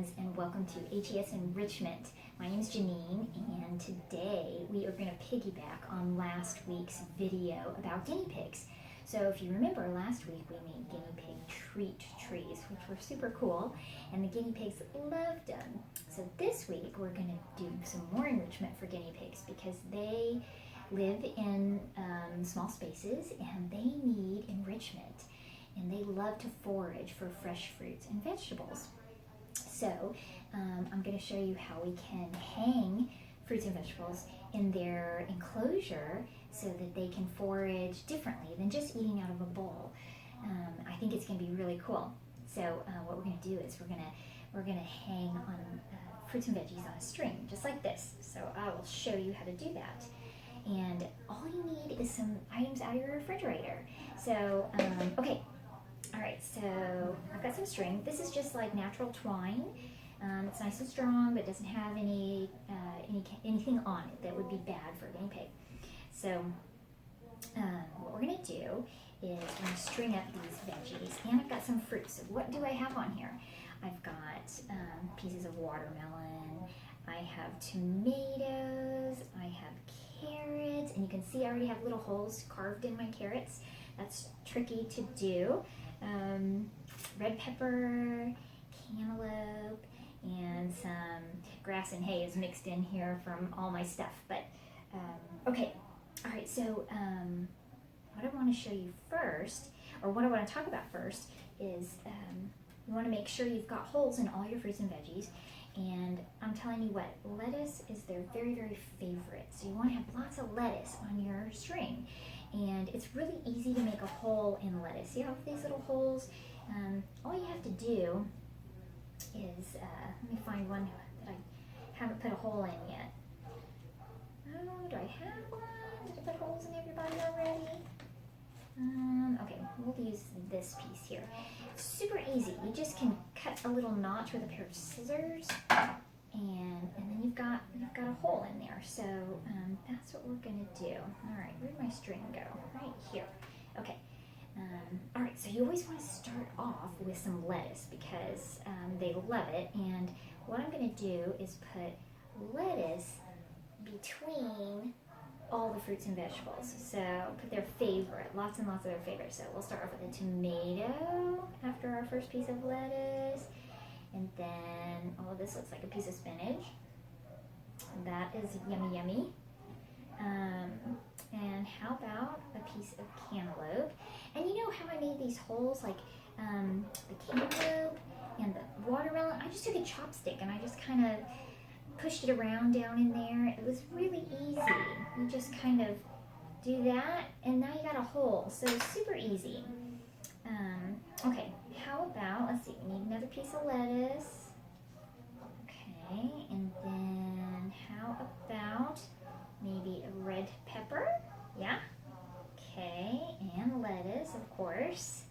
friends, and welcome to HES Enrichment. My name is Janine, and today we are going to piggyback on last week's video about guinea pigs. So if you remember, last week we made guinea pig treat trees, which were super cool, and the guinea pigs loved them. So this week we're going to do some more enrichment for guinea pigs because they live in small spaces and they need enrichment. And they love to forage for fresh fruits and vegetables. So I'm going to show you how we can hang fruits and vegetables in their enclosure so that they can forage differently than just eating out of a bowl. I think it's going to be really cool. So what we're going to do is we're going to hang on fruits and veggies on a string, just like this. So I will show you how to do that. And all you need is some items out of your refrigerator. So okay. All right, so I've got some string. This is just like natural twine. It's nice and strong, but doesn't have anything on it that would be bad for a guinea pig. So what we're gonna do is we're gonna string up these veggies, and I've got some fruits. So what do I have on here? I've got pieces of watermelon. I have tomatoes. I have carrots, and you can see I already have little holes carved in my carrots. That's tricky to do. Red pepper, cantaloupe, and some grass and hay is mixed in here from all my stuff. But okay, all right. So what I want to show you first, or what I want to talk about first, is you want to make sure you've got holes in all your fruits and veggies. And I'm telling you what, lettuce is their very, very favorite. So you want to have lots of lettuce on your string. And it's really easy to make a hole in lettuce. See how these little holes? All you have to do is, let me find one that I haven't put a hole in yet. Oh, do I have one? Did I put holes in everybody already? Okay, we'll use this piece here. It's super easy. You just can cut a little notch with a pair of scissors, and then you've got a hole in there. So that's what we're gonna do. All right, where'd my string go? Right here. Okay. All right. So you always want to start off with some lettuce because they love it. And what I'm gonna do is put lettuce between all the fruits and vegetables. So put their favorite, lots and lots of their favorites. So we'll start off with a tomato after our first piece of lettuce. And then, oh, this looks like a piece of spinach. That is yummy, yummy. And how about a piece of cantaloupe? And you know how I made these holes, like the cantaloupe and the watermelon? I just took a chopstick and I just kind of pushed it around down in there. It was really easy. You just kind of do that, and now you got a hole. So super easy. Okay, how about, let's see, we need another piece of lettuce. Okay, and then how about maybe a red pepper? Yeah. Okay, and lettuce, of course.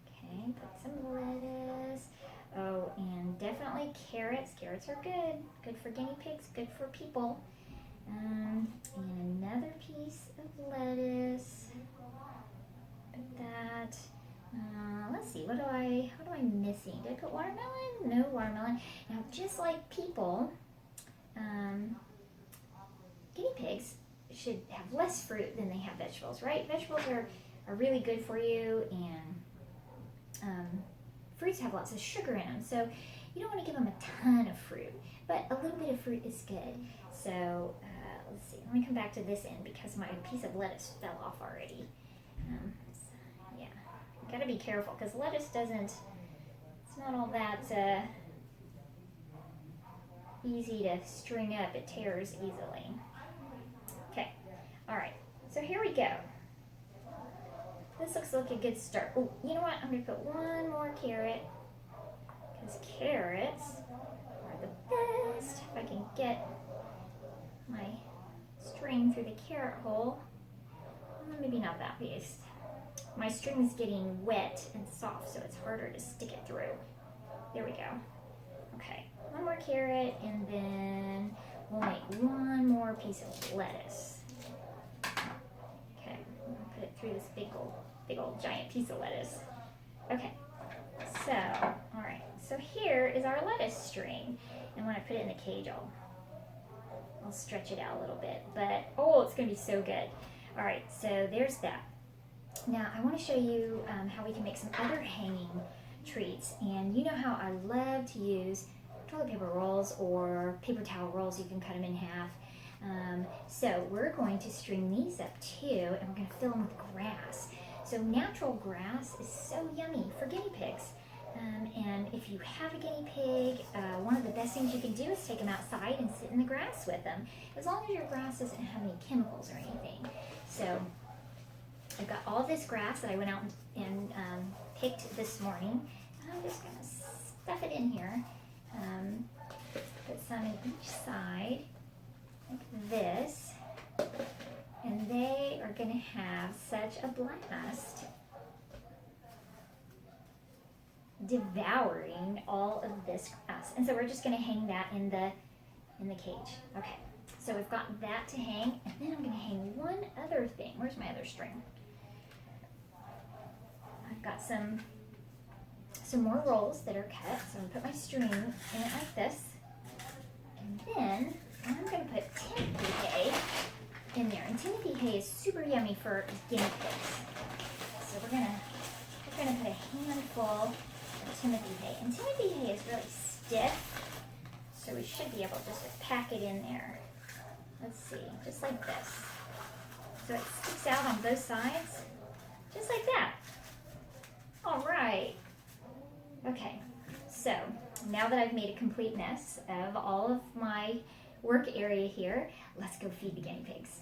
Okay, put some lettuce. Oh, and definitely carrots. Carrots are good. Good for guinea pigs, good for people. And another piece of lettuce. Put that. Let's see, what am I missing? Did I put watermelon? No watermelon. Now, just like people, guinea pigs should have less fruit than they have vegetables, right? Vegetables are really good for you, and fruits have lots of sugar in them, so you don't want to give them a ton of fruit, but a little bit of fruit is good. So let's see, let me come back to this end because my piece of lettuce fell off already. Yeah, gotta be careful because lettuce it's not all that easy to string up. It tears easily. Okay, all right, so here we go. This looks like a good start. Oh, you know what? I'm going to put one more carrot because carrots are the best. If I can get my string through the carrot hole. Maybe not that piece. My string is getting wet and soft, so it's harder to stick it through. There we go. Okay, one more carrot, and then we'll make one more piece of lettuce. Okay, I'm gonna put it through this big old giant piece of lettuce. Okay, so, all right, so So here is our lettuce string. And when I put it in the cage, I'll stretch it out a little bit. But, oh, it's going to be so good. All right, so there's that. Now, I want to show you how we can make some other hanging treats. And you know how I love to use toilet paper rolls or paper towel rolls. You can cut them in half. So we're going to string these up too, and we're going to fill them with grass. So natural grass is so yummy for guinea pigs. And if you have a guinea pig, one of the best things you can do is take them outside and sit in the grass with them, as long as your grass doesn't have any chemicals or anything. So I've got all this grass that I went out and picked this morning. I'm just going to stuff it in here. Put some in each side, like this. And they are going to have such a blast devouring all of this grass. And so we're just going to hang that in the cage. Okay, so we've got that to hang, and then I'm going to hang one other thing. Where's my other string? I've got some more rolls that are cut, so I'm going to put my string in it like this, and then I'm going to put Timothy hay in there. And Timothy hay is super yummy for guinea pigs. So we're going to put a handful of Timothy hay. And Timothy hay is really stiff, so we should be able just to pack it in there. Let's see, just like this. So it sticks out on both sides, just like that. All right. Okay, so now that I've made a complete mess of all of my work area here, let's go feed the guinea pigs.